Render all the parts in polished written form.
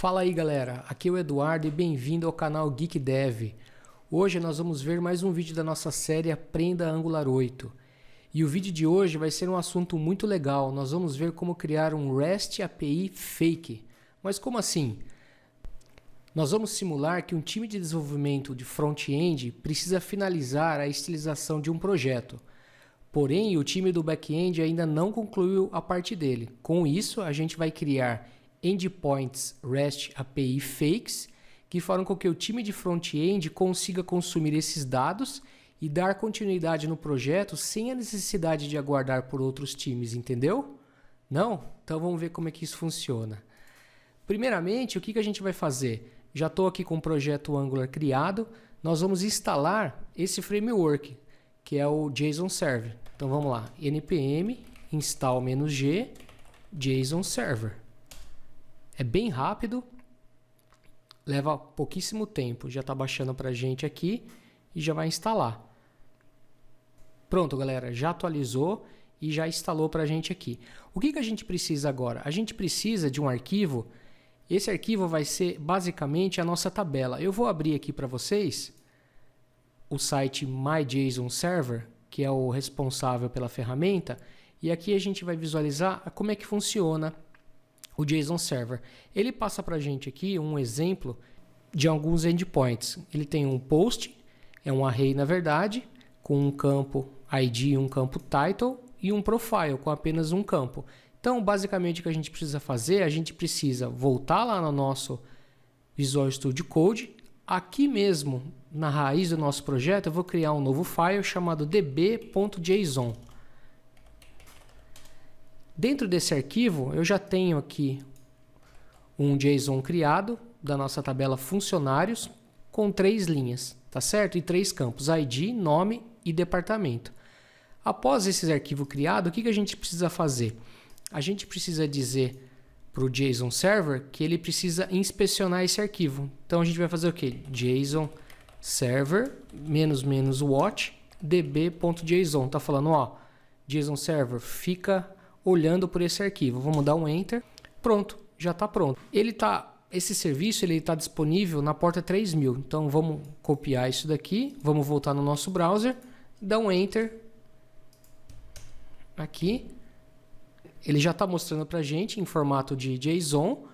Fala aí galera, aqui é o Eduardo e bem-vindo ao canal Geek Dev. Hoje nós vamos ver mais um vídeo da nossa série Aprenda Angular 8. E o vídeo de hoje vai ser um assunto muito legal, nós vamos ver como criar um REST API Fake. Mas como assim? Nós vamos simular que um time de desenvolvimento de front-end precisa finalizar a estilização de um projeto. Porém, o time do back-end ainda não concluiu a parte dele. Com isso, a gente vai criar endpoints REST API fakes que farão com que o time de front-end consiga consumir esses dados e dar continuidade no projeto sem a necessidade de aguardar por outros times, entendeu? Não? Então vamos ver como é que isso funciona. Primeiramente, o que a gente vai fazer? Já estou aqui com o projeto Angular criado, nós vamos instalar esse framework, que é o JSON Server. Então vamos lá, npm install-g JSON Server. É bem rápido, leva pouquíssimo tempo, já está baixando para a gente aqui e já vai instalar. Pronto galera, já atualizou e já instalou para a gente aqui. O que a gente precisa agora? A gente precisa de um arquivo, esse arquivo vai ser basicamente a nossa tabela. Eu vou abrir aqui para vocês o site MyJSONServer, que é o responsável pela ferramenta, e aqui a gente vai visualizar como é que funciona o JSON Server. Ele passa para a gente aqui um exemplo de alguns endpoints. Ele tem um post, é um array na verdade, com um campo ID, um campo title e um profile com apenas um campo. Então, basicamente o que a gente precisa fazer, a gente precisa voltar lá no nosso Visual Studio Code. Aqui mesmo, na raiz do nosso projeto, eu vou criar um novo file chamado db.json. Dentro desse arquivo, eu já tenho aqui um JSON criado da nossa tabela funcionários com 3 linhas, tá certo? E 3 campos, ID, nome e departamento. Após esse arquivo criado, o que a gente precisa fazer? A gente precisa dizer para o JSON Server que ele precisa inspecionar esse arquivo. Então a gente vai fazer o quê? JSON Server --watch db.json. Tá falando, ó, JSON Server fica olhando por esse arquivo. Vamos dar um Enter. Pronto, já está pronto. Esse serviço está disponível na porta 3000. Então vamos copiar isso daqui, vamos voltar no nosso browser, dar um Enter aqui. Ele já está mostrando para a gente em formato de JSON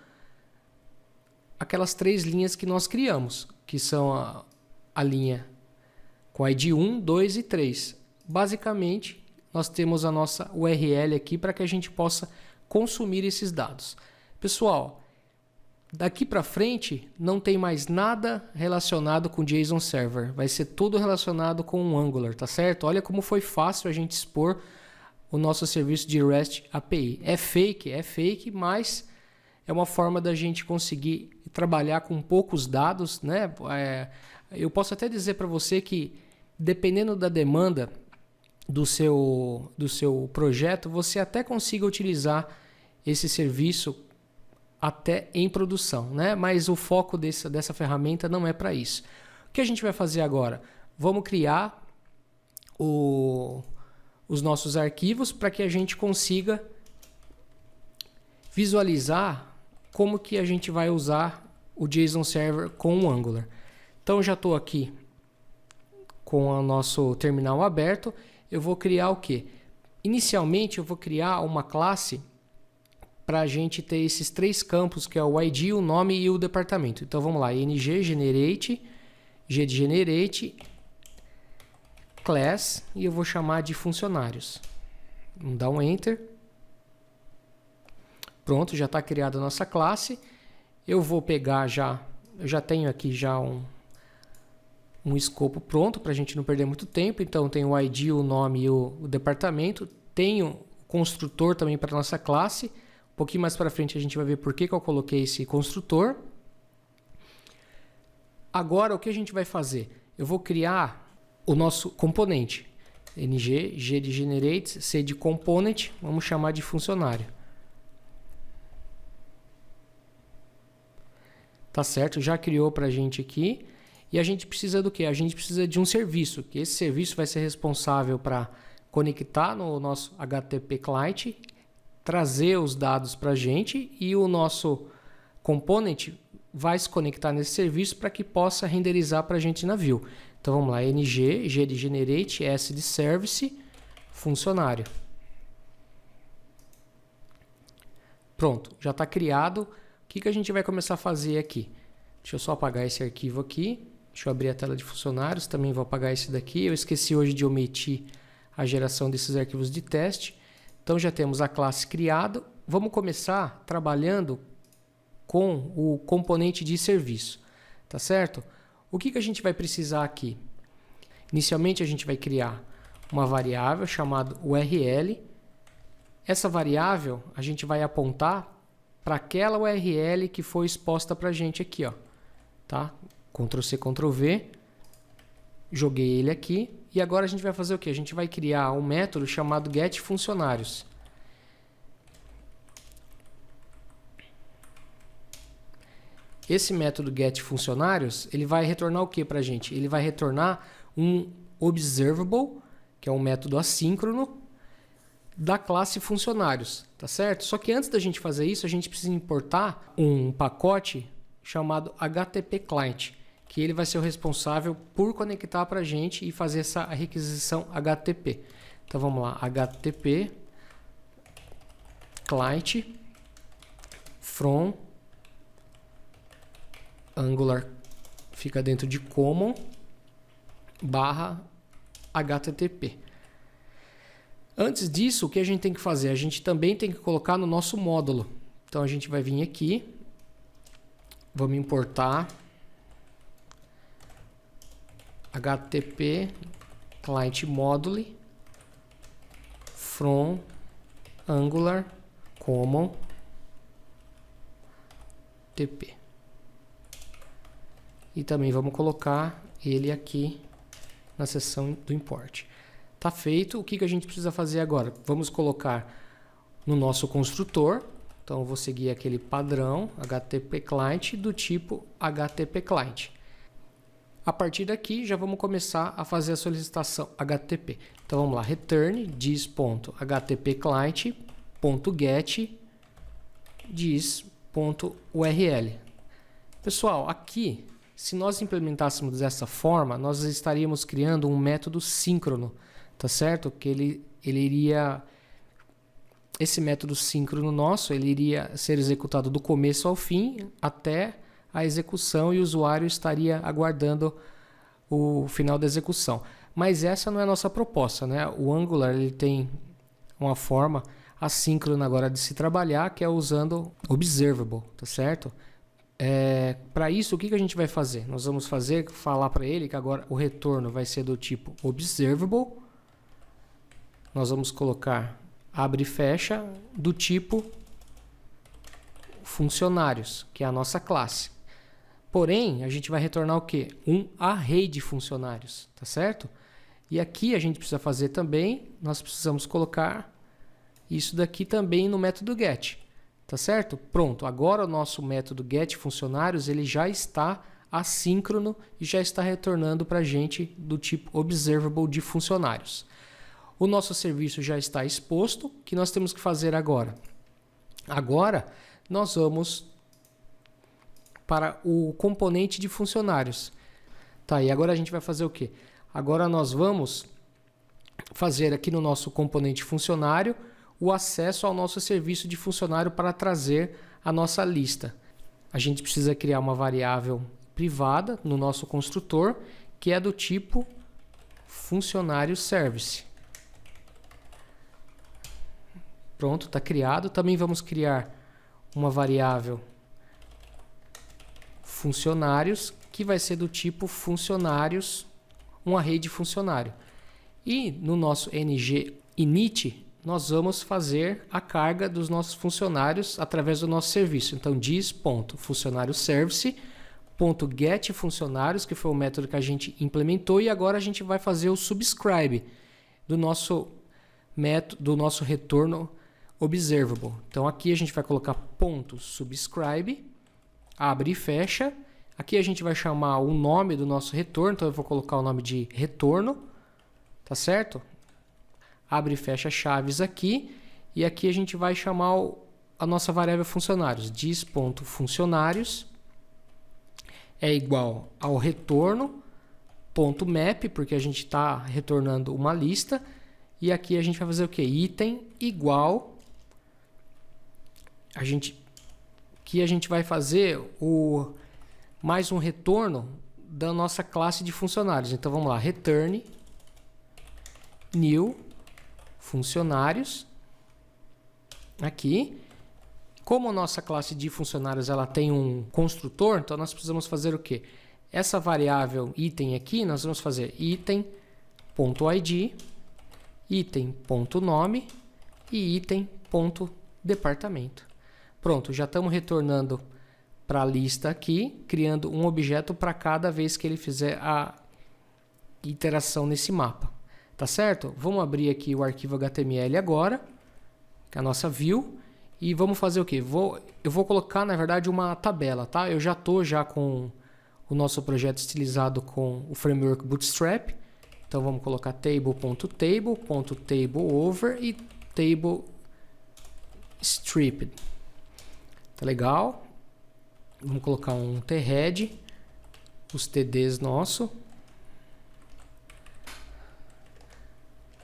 aquelas 3 linhas que nós criamos, que são a linha com ID 1, 2 e 3. Basicamente, nós temos a nossa URL aqui para que a gente possa consumir esses dados. Pessoal, daqui para frente não tem mais nada relacionado com JSON Server. Vai ser tudo relacionado com o Angular, tá certo? Olha como foi fácil a gente expor o nosso serviço de REST API. É fake, mas é uma forma da gente conseguir trabalhar com poucos dados, né? Eu posso até dizer para você que, dependendo da demanda do seu projeto, você até consiga utilizar esse serviço até em produção, né? Mas o foco dessa ferramenta não é para isso. O que a gente vai fazer agora? Vamos criar os nossos arquivos para que a gente consiga visualizar como que a gente vai usar o JSON Server com o Angular. Então já estou aqui com o nosso terminal aberto. Eu vou criar o que? Inicialmente eu vou criar uma classe para a gente ter esses 3 campos, que é o ID, o nome e o departamento. Então vamos lá, ng-generate, g de generate, class, e eu vou chamar de funcionários. Vamos dar um Enter. Pronto, já está criada a nossa classe. Eu vou pegar eu já tenho aqui já um escopo pronto para a gente não perder muito tempo. Então tem o ID, o nome e o departamento. Tenho o construtor também para nossa classe. Um pouquinho mais para frente a gente vai ver por que eu coloquei esse construtor. Agora o que a gente vai fazer? Eu vou criar o nosso componente. G de generate, C de component, vamos chamar de funcionário. Tá certo? Já criou para a gente aqui. E a gente precisa do quê? A gente precisa de um serviço, que esse serviço vai ser responsável para conectar no nosso HTTP client, trazer os dados para a gente, e o nosso component vai se conectar nesse serviço para que possa renderizar para a gente na view. Então vamos lá, ng, g de generate, s de service, funcionário. Pronto, já está criado. O que a gente vai começar a fazer aqui? Deixa eu só apagar esse arquivo aqui. Deixa eu abrir a tela de funcionários. Também vou apagar esse daqui. Eu esqueci hoje de omitir a geração desses arquivos de teste. Então já temos a classe criada. Vamos começar trabalhando com o componente de serviço. Tá certo? O que a gente vai precisar aqui? Inicialmente a gente vai criar uma variável chamada URL. Essa variável a gente vai apontar para aquela URL que foi exposta para a gente aqui, ó, tá? Ctrl C, Ctrl V, joguei ele aqui e agora a gente vai fazer o que? A gente vai criar um método chamado getFuncionários. Esse método getFuncionários, ele vai retornar o que para a gente? Ele vai retornar um observable, que é um método assíncrono, da classe funcionários, tá certo? Só que antes da gente fazer isso, a gente precisa importar um pacote chamado HTTP Client, que ele vai ser o responsável por conectar para a gente e fazer essa requisição HTTP. Então vamos lá, HTTP Client from Angular fica dentro de common / HTTP. Antes disso, o que a gente tem que fazer? A gente também tem que colocar no nosso módulo. Então a gente vai vir aqui, vamos importar HTTP Client Module from Angular Common TP. E também vamos colocar ele aqui na seção do import. Tá feito. O que a gente precisa fazer agora? Vamos colocar no nosso construtor. Então, eu vou seguir aquele padrão HTTP Client do tipo HTTP Client. A partir daqui, já vamos começar a fazer a solicitação HTTP. Então, vamos lá. Return dis.httpclient.get dis.url. Pessoal, aqui, se nós implementássemos dessa forma, nós estaríamos criando um método síncrono. Tá certo? Que ele iria... Esse método síncrono nosso, ele iria ser executado do começo ao fim, até a execução, e o usuário estaria aguardando o final da execução. Mas essa não é a nossa proposta, né? O Angular, ele tem uma forma assíncrona agora de se trabalhar, que é usando observable, tá certo? Para isso, o que a gente vai fazer? Nós vamos falar para ele que agora o retorno vai ser do tipo observable. Nós vamos colocar abre e fecha do tipo funcionários, que é a nossa classe. Porém, a gente vai retornar o quê? Um array de funcionários, tá certo? E aqui a gente precisa fazer também, nós precisamos colocar isso daqui também no método get, tá certo? Pronto, agora o nosso método getFuncionários, ele já está assíncrono e já está retornando para a gente do tipo observable de funcionários. O nosso serviço já está exposto. O que nós temos que fazer agora? Agora, nós vamos para o componente de funcionários. Tá, e agora a gente vai fazer o quê? Agora nós vamos fazer aqui no nosso componente funcionário o acesso ao nosso serviço de funcionário para trazer a nossa lista. A gente precisa criar uma variável privada no nosso construtor, que é do tipo funcionário service. Pronto, está criado. Também vamos criar uma variável funcionários, que vai ser do tipo funcionários, um array de funcionário. E no nosso ng init, nós vamos fazer a carga dos nossos funcionários através do nosso serviço. Então, dis.funcionárioservice.getFuncionários, que foi o método que a gente implementou, e agora a gente vai fazer o subscribe do nosso método, do nosso retorno observable. Então aqui a gente vai colocar ponto subscribe, abre e fecha. Aqui a gente vai chamar o nome do nosso retorno, então eu vou colocar o nome de retorno, tá certo? Abre e fecha chaves aqui, e aqui a gente vai chamar a nossa variável funcionários. Dis.funcionários é igual ao retorno .map, porque a gente está retornando uma lista. E aqui a gente vai fazer o que? Item igual... que a gente vai fazer mais um retorno da nossa classe de funcionários. Então vamos lá, return new funcionários. Aqui, como a nossa classe de funcionários ela tem um construtor, então nós precisamos fazer o quê? Essa variável item aqui, nós vamos fazer item.id, item.nome e item.departamento. Pronto, já estamos retornando para a lista aqui, criando um objeto para cada vez que ele fizer a iteração nesse mapa. Tá certo? Vamos abrir aqui o arquivo HTML agora, que é a nossa view, e vamos fazer o quê? Eu vou colocar, na verdade, uma tabela, tá? Eu já estou com o nosso projeto estilizado com o framework Bootstrap. Então vamos colocar table.table.tableOver e table stripped. Tá legal? Vamos colocar um t-head, os TDs nosso.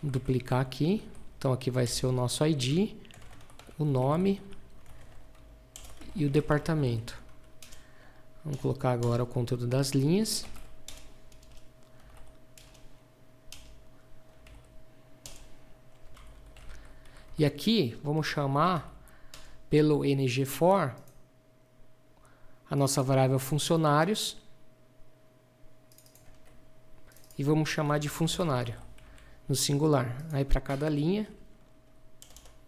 Vou duplicar aqui. Então aqui vai ser o nosso ID, o nome e o departamento. Vamos colocar agora o conteúdo das linhas. E aqui vamos chamar pelo ngFor a nossa variável funcionários e vamos chamar de funcionário no singular. Aí para cada linha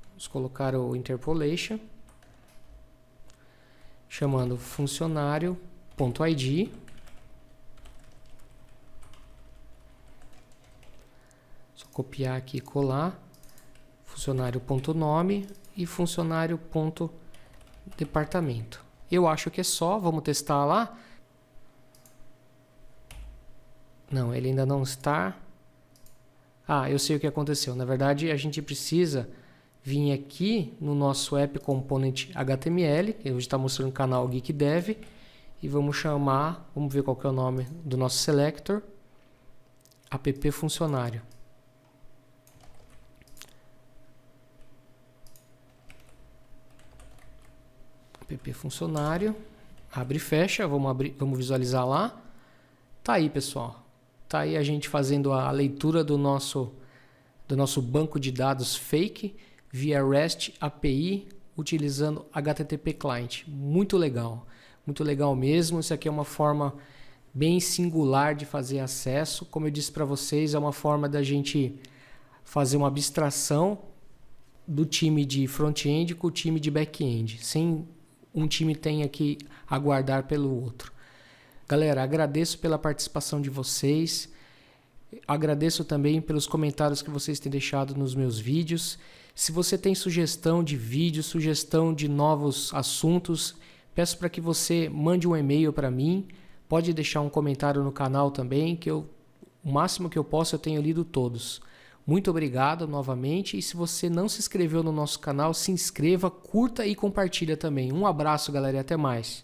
vamos colocar o interpolation chamando funcionário.id. Só copiar aqui e colar. Funcionário.nome e funcionário.departamento. Eu acho que é só, vamos testar lá. Não, ele ainda não está. Ah, eu sei o que aconteceu. Na verdade, a gente precisa vir aqui no nosso App Component HTML, que hoje está mostrando o canal Geek Dev, e vamos chamar, vamos ver qual que é o nome do nosso selector, app funcionário. App funcionário, abre e fecha, vamos visualizar lá. Tá aí, pessoal. Tá aí a gente fazendo a leitura do nosso banco de dados fake via REST API utilizando HTTP Client. Muito legal mesmo. Isso aqui é uma forma bem singular de fazer acesso. Como eu disse para vocês, é uma forma da gente fazer uma abstração do time de front-end com o time de back-end, sem um time tenha que aguardar pelo outro. Galera, agradeço pela participação de vocês. Agradeço também pelos comentários que vocês têm deixado nos meus vídeos. Se você tem sugestão de vídeo, sugestão de novos assuntos, peço para que você mande um e-mail para mim. Pode deixar um comentário no canal também, que o máximo que eu posso eu tenho lido todos. Muito obrigado novamente, e se você não se inscreveu no nosso canal, se inscreva, curta e compartilha também. Um abraço, galera, e até mais.